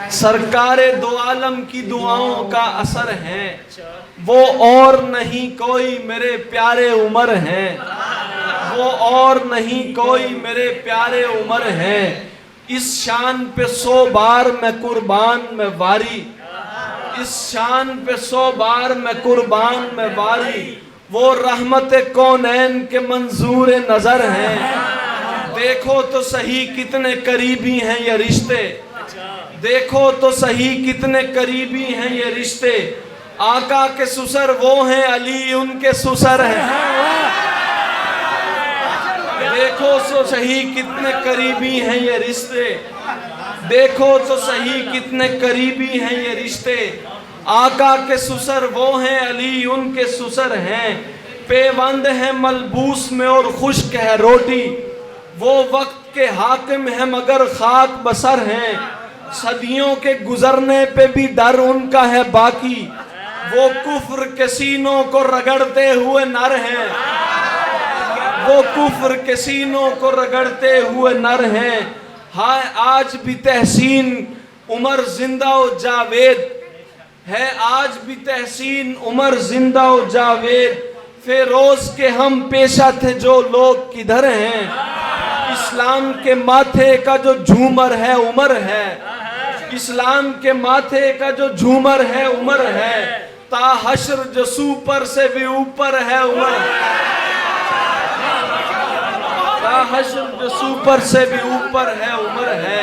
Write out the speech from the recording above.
سرکار دو عالم کی دعاؤں کا اثر ہے، وہ اور نہیں کوئی میرے پیارے عمر ہیں، وہ اور نہیں کوئی میرے پیارے عمر ہیں، اس شان پہ 100 بار میں قربان میں واری، اس شان پہ 100 بار میں قربان میں واری، وہ رحمت کونین کے منظور نظر ہیں۔ دیکھو تو صحیح کتنے قریبی ہیں یہ رشتے، دیکھو تو صحیح کتنے قریبی ہیں یہ رشتے، آقا کے سسر وہ ہیں، علی ان کے سسر ہیں۔ دیکھو تو صحیح کتنے قریبی ہیں یہ رشتے، دیکھو تو صحیح کتنے قریبی ہیں یہ رشتے، آقا کے سسر وہ ہیں، علی ان کے سسر ہیں۔ پیوند ہے ملبوس میں اور خشک ہے روٹی، وہ وقت کے حاکم ہیں مگر خاک بسر ہیں، صدیوں کے گزرنے پہ بھی ڈر ان کا ہے باقی، وہ کفر کے سینوں کو رگڑتے ہوئے نر ہیں، وہ کفر کے سینوں کو رگڑتے ہوئے نر ہیں۔ ہائے آج بھی تحسین عمر زندہ و جاوید ہے، آج بھی تحسین عمر زندہ و جاوید، فیروز کے ہم پیشہ تھے جو لوگ کدھر ہیں، اسلام کے ماتھے کا جو جھومر ہے عمر ہے، اسلام کے ماتھے کا جو جھومر ہے عمر ہے، تا حشر جو سوپر سے بھی اوپر ہے عمر، تا حشر جو سوپر سے بھی اوپر ہے عمر ہے۔